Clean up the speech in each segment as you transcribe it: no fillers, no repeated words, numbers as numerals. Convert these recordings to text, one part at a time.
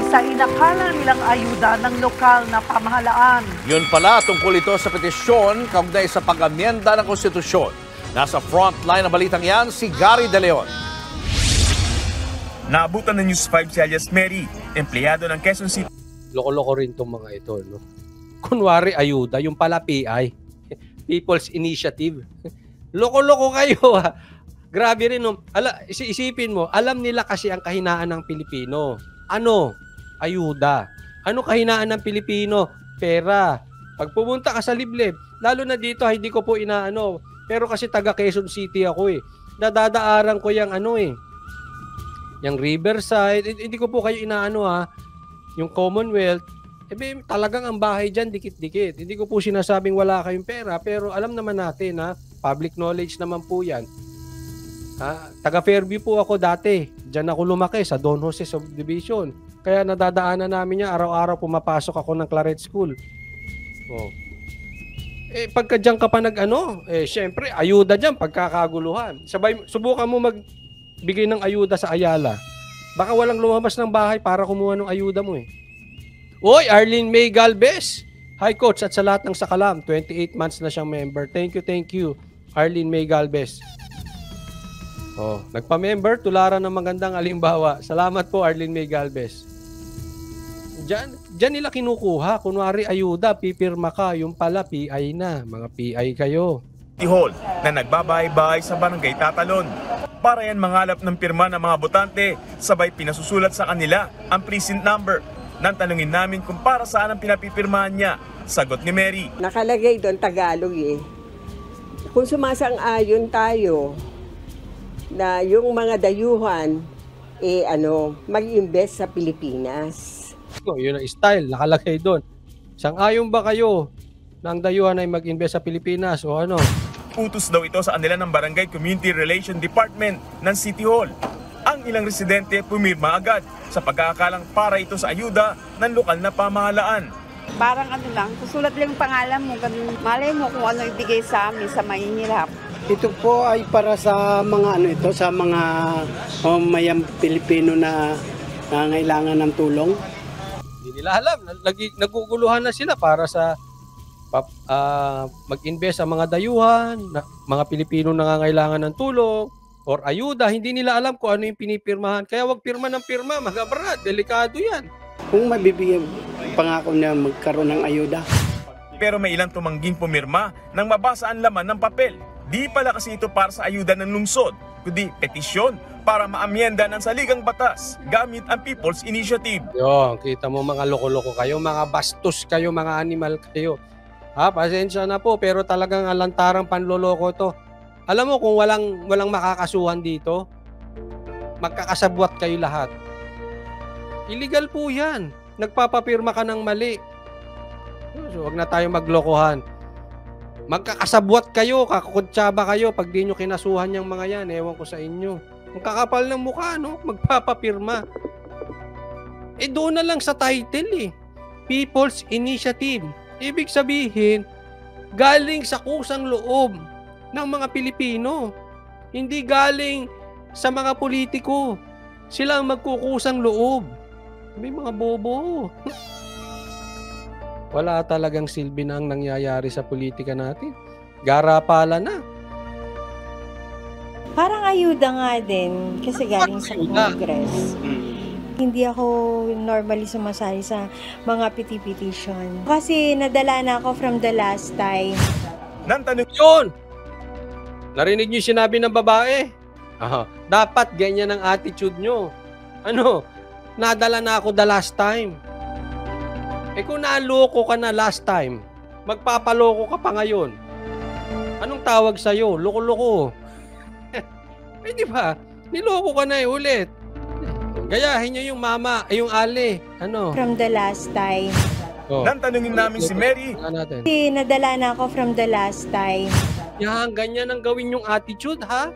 sa inakala nilang ayuda ng lokal na pamahalaan. Yun pala tungkol ito sa petisyon kaugnay sa pag-amyenda ng konstitusyon. Nasa frontline ng balitang yan si Gary De Leon. Naabutan ng News 5 si alias Mary, empleyado ng Quezon City. Loko-loko rin itong mga ito, no? Kunwari ayuda, yung pala PI, People's Initiative. Loko-loko kayo, ha? Grabe rin, no? Isipin mo, alam nila kasi ang kahinaan ng Pilipino. Ano? Ayuda. Ano kahinaan ng Pilipino? Pera. Pag pumunta ka sa liblib, lalo na dito, hindi ko po inaano. Pero kasi taga Quezon City ako eh. Nadadaaran ko yung yung Riverside. Hindi ko po kayo inaano ha. Yung Commonwealth. Talagang ang bahay dyan, dikit-dikit. Hindi ko po sinasabing wala kayong pera. Pero alam naman natin ha, public knowledge naman po yan. Taga Fairview po ako dati. Diyan ako lumaki sa Don Jose Subdivision. Kaya nadadaanan namin niya. Araw-araw pumapasok ako ng Claret School. Oh. Pagka diyan ka pa syempre, ayuda diyan pagkakaguluhan. Subukan mo magbigay ng ayuda sa Ayala. Baka walang lumabas ng bahay para kumuha ng ayuda mo eh. Oy, Arlene May Galvez. Hi coach at sa lahat ng Sakalam. 28 months na siyang member. Thank you. Arlene May Galvez. Oh, nagpa-member, tularan ng magandang alimbawa. Salamat po, Arlene May Galvez. Diyan nila kinukuha. Kunwari ayuda, pipirma ka. Yung pala, PI na. Mga PI kayo. Hall na nagbabahay-bahay sa barangay Tatalon. Para yan mangalap ng pirma ng mga botante, sabay pinasusulat sa kanila ang precinct number. Nang tanungin namin kung para saan ang pinapipirmahan niya. Sagot ni Mary. Nakalagay doon Tagalog eh. Kung sumasang-ayon tayo na yung mga dayuhan mag-invest sa Pilipinas. Yun ang style, nakalagay doon. Sang-ayon ba kayo na ang dayuhan ay mag-invest sa Pilipinas o ano? Utos daw ito sa kanila ng Barangay Community Relation Department ng City Hall. Ang ilang residente pumirma agad sa pagkakalang para ito sa ayuda ng lokal na pamahalaan. Parang susulat lang yung pangalan mo, malay mo kung ano ibigay sa amin sa mahihirap. Ito po ay para sa mga sa mga mayang Pilipino na nangailangan ng tulong. Hindi nila alam, naguguluhan na sila para sa mag-invest sa mga dayuhan, mga Pilipino nangangailangan ng tulong or ayuda. Hindi nila alam kung ano yung pinipirmahan. Kaya wag pirma ng pirma, mag-abroad, delikado yan. Kung mabibigyan pangako na magkaroon ng ayuda. Pero may ilang tumangging pumirma nang mabasa ang laman ng papel. Di pala kasi ito para sa ayuda ng lungsod, kundi petisyon para maamyenda ng saligang batas gamit ang People's Initiative. Kita mo mga loko-loko kayo, mga bastos kayo, mga animal kayo. Pasensya na po, pero talagang alantarang panloloko to. Alam mo kung walang makakasuhan dito, magkakasabwat kayo lahat. Illegal po yan. Nagpapapirma ka ng mali. So, wag na tayo maglokohan. Magkakasabwat kayo, kakutsaba kayo pag di nyo kinasuhan yung mga yan. Ewan ko sa inyo. Ang kakapal ng mukha, no? Magpapapirma. Doon na lang sa title People's Initiative. Ibig sabihin, galing sa kusang loob ng mga Pilipino. Hindi galing sa mga politiko. Sila ang magkukusang loob. May mga bobo. Wala talagang silbi na ang nangyayari sa politika natin. Garapala na. Parang ayuda nga din kasi galing sa Congress. Hindi ako normally sumasali sa mga petition. Kasi nadala na ako from the last time. Nantanong yun! Narinig niyo sinabi ng babae? Dapat ganyan ang attitude nyo. Nadala na ako the last time. Kung naloko ka na last time, magpapaloko ka pa ngayon. Anong tawag sa'yo? Loko-loko. Di ba? Niloko ka na ulit. Gayahin nyo yung mama, yung ale. From the last time. Nang tanungin namin si Mary. Nadala na ako from the last time. Yan, ganyan ang gawin yung attitude, ha?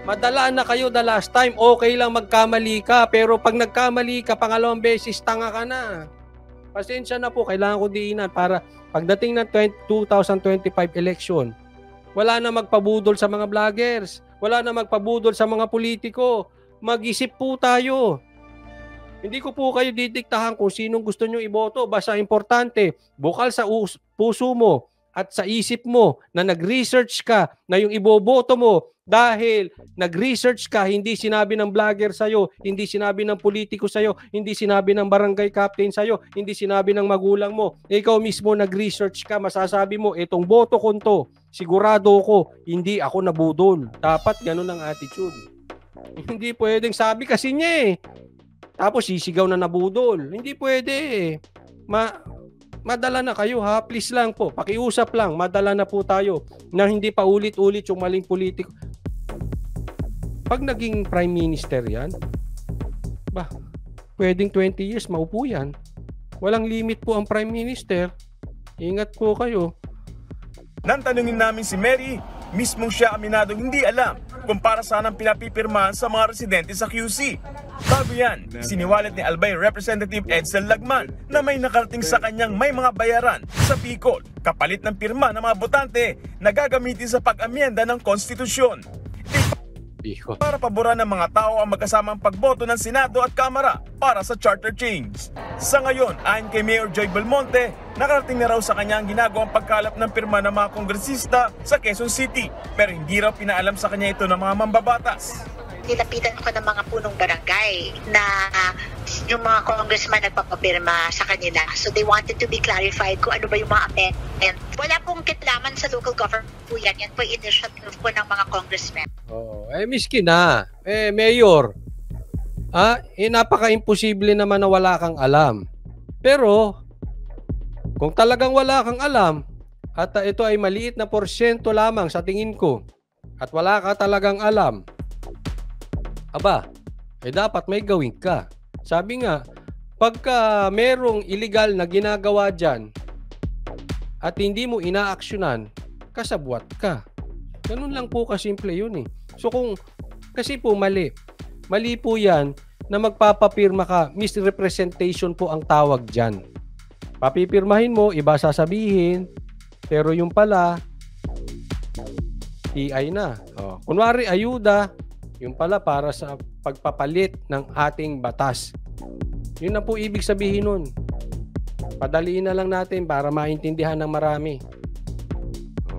Madala na kayo the last time. Okay lang magkamali ka. Pero pag nagkamali ka, pangalawang beses, tanga ka na. Pasensya na po, kailangan ko diinan para pagdating ng 2025 election, wala na magpabudol sa mga vloggers, wala na magpabudol sa mga politiko. Mag-isip po tayo. Hindi ko po kayo didiktahan kung sinong gusto nyo iboto. Basta importante, bukal sa puso mo at sa isip mo na nag-research ka na yung iboboto mo dahil nag-research ka, hindi sinabi ng vlogger sa'yo, hindi sinabi ng politiko sa'yo, hindi sinabi ng barangay captain sa'yo, hindi sinabi ng magulang mo. Ikaw mismo nag-research ka, masasabi mo, itong boto ko to, sigurado ko, hindi ako nabudol. Dapat ganun ang attitude. Hindi pwedeng sabi kasi niya tapos sisigaw na nabudol. Hindi pwede madala na kayo ha. Please lang po. Pakiusap lang. Madala na po tayo na hindi pa ulit-ulit yung maling politiko. Pag naging prime minister yan, pwedeng 20 years maupo yan. Walang limit po ang prime minister. Ingat po kayo. Nang tanungin namin si Mary, mismong siya aminadong hindi alam kung para saan ang pinapipirmahan sa mga residente sa QC. Bago yan, siniwalat ni Albay Representative Edsel Lagman na may nakarating sa kanyang may mga bayaran sa Bicol kapalit ng pirma ng mga botante na gagamitin sa pag-amyenda ng konstitusyon. Para paboran ng mga tao ang magkasamang pagboto ng Senado at Kamara para sa charter change. Sa ngayon, ayon kay Mayor Joy Belmonte, nakarating na raw sa kanya ang ginagawang pagkalap ng pirma ng mga kongresista sa Quezon City, pero hindi raw pinaalam sa kanya ito ng mga mambabatas. Nilapitan ako ng mga punong barangay na yung mga congressman nagpapapirma sa kanila. So they wanted to be clarified kung ano ba yung mga amendment. Wala pong kitlaman sa local government po yan. Yan po initiative po ng mga congressmen. Miskin na. Mayor. Napaka-imposible naman na wala kang alam. Pero, kung talagang wala kang alam, at ito ay maliit na porsyento lamang sa tingin ko, at wala ka talagang alam, dapat may gawin ka. Sabi nga, pagka merong illegal na ginagawa dyan at hindi mo inaaksyonan, kasabwat ka. Ganun lang po kasimple yun So kasi po mali po yan na magpapapirma ka, misrepresentation po ang tawag dyan. Papipirmahin mo, iba sasabihin, pero yung pala, TI na. Kunwari, ayuda, yung pala para sa pagpapalit ng ating batas. Yun na po ibig sabihin nun. Padaliin na lang natin para maintindihan ng marami.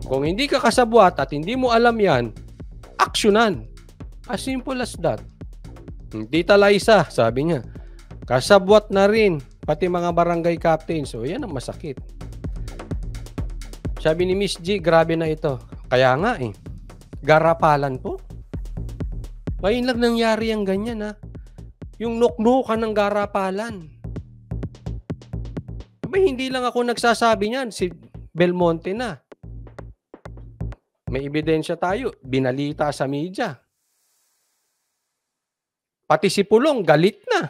Kung hindi ka kasabwat at hindi mo alam yan, aksyonan. As simple as that. Tita Liza, sabi niya, kasabwat na rin pati mga barangay captain. So yan ang masakit. Sabi ni Miss G, grabe na ito. Kaya nga garapalan po. Ngayon lang nangyari ang ganyan Yung nuknukan ng garapalan. Hindi lang ako nagsasabi niyan. Si Belmonte na. May ebidensya tayo. Binalita sa media. Pati si Pulong, galit na.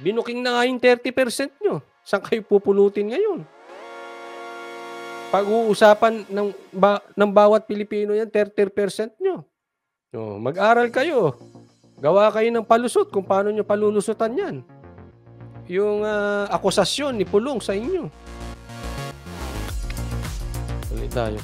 Binuking na nga yung 30% nyo. Saan kayo pupulutin ngayon? Pag-uusapan ng bawat Pilipino yan, 30% nyo. Mag-aral kayo. Gawa kayo ng palusot kung paano nyo palulusutan yan. Yung akusasyon ni Pulong sa inyo. Ulit tayo.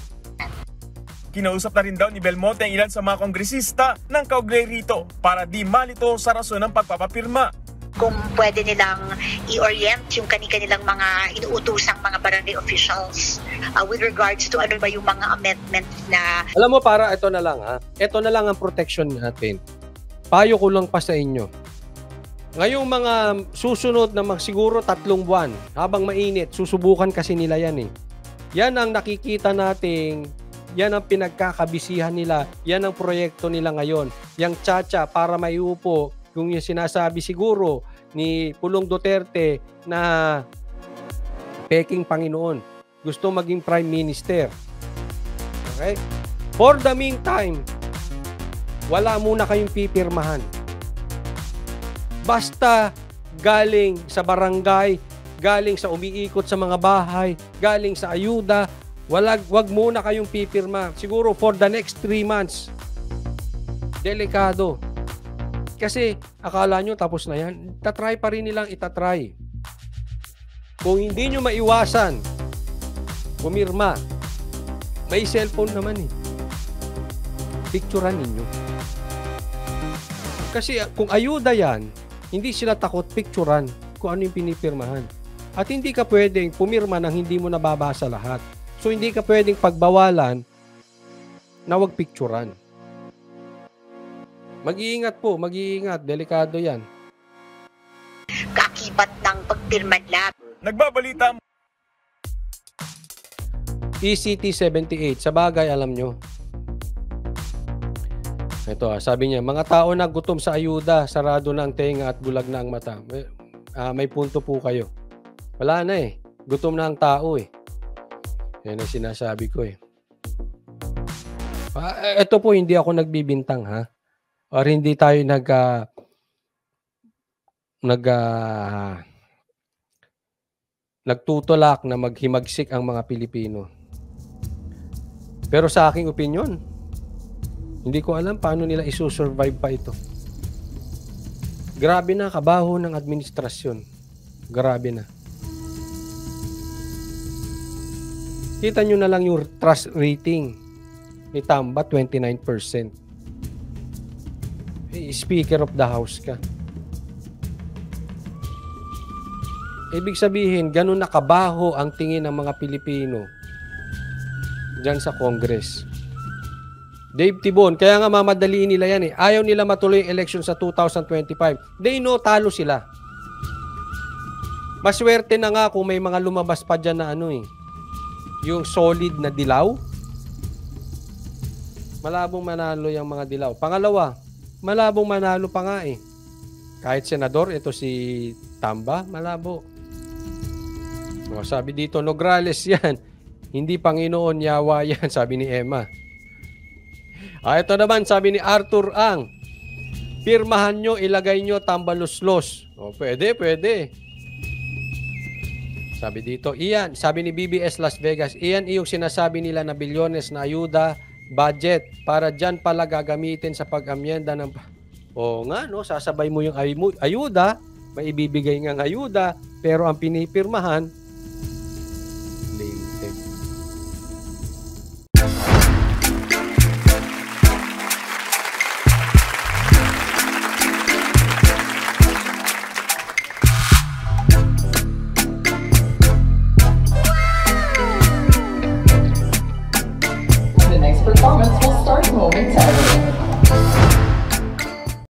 Kinausap na rin daw ni Belmonte ang ilan sa mga kongresista ng kaugnay rito para di malito sa rason ng pagpapapirma. Kung pwede nilang i-orient yung kanilang mga inuutusang mga barangay officials with regards to ano ba yung mga amendments na... Alam mo, para ito na lang Ito na lang ang protection natin. Payo ko lang pa sa inyo. Ngayong mga susunod na siguro 3 buwan, habang mainit, susubukan kasi nila yan Yan ang nakikita nating, yan ang pinagkakabisihan nila, yan ang proyekto nila ngayon. Yang tsa-tsa para maiupo, kung yung sinasabi siguro ni Pulong Duterte na peking Panginoon, gusto maging Prime Minister. Okay? For the meantime, wala muna kayong pipirmahan. Basta galing sa barangay, galing sa umiikot sa mga bahay, galing sa ayuda, wag muna kayong pipirma. Siguro for the next 3 months. Delikado. Kasi akala nyo tapos na yan. Itatry pa rin nilang itatry. Kung hindi nyo maiwasan, pumirma. May cellphone naman Picturean ninyo. Kasi kung ayuda yan, Hindi sila takot picturean kung ano yung pinipirmahan. At hindi ka pwedeng pumirma nang hindi mo nababasa lahat. So hindi ka pwedeng pagbawalan na wag picturean. Mag-iingat po, mag-iingat. Delikado yan. Kakibat ng pagpirma lab. Nagbabalita ECT 78, sa bagay alam nyo. Ito sabi niya, mga tao na gutom sa ayuda, sarado na ang tenga at bulag na ang mata. May punto po kayo. Wala na eh. Gutom na ang tao eh. Yan ang sinasabi ko eh. Ito po, hindi ako nagbibintang ha. Or hindi tayo nagtutulak na maghimagsik ang mga Pilipino. Pero sa aking opinion, hindi ko alam paano nila isusurvive pa ito. Grabe na kabaho ng administrasyon. Grabe na. Kita nyo na lang yung trust rating ni Tamba, 29%. Speaker of the House ka. Ibig sabihin, ganun nakabaho ang tingin ng mga Pilipino dyan sa Congress. Dave Tibon, kaya nga mamadaliin nila yan eh. Ayaw nila matuloy yung election sa 2025. They know talo sila. Maswerte na nga kung may mga lumabas pa dyan na yung solid na dilaw. Malabong manalo yung mga dilaw. Pangalawa, malabong manalo pa nga eh. Kahit senador, ito si Tamba, malabo. Sabi dito, Nograles yan. Hindi Panginoon, yawa yan, sabi ni Emma. Ito naman, sabi ni Arthur Ang, pirmahan nyo, ilagay nyo, tambaluslos. Pwede. Sabi dito, iyan, sabi ni BBS Las Vegas, iyan yung sinasabi nila na bilyones na ayuda, budget, para dyan pala gagamitin sa pag-amyenda ng... sasabay mo yung ayuda, may ibibigay ngang ayuda, pero ang pinipirmahan,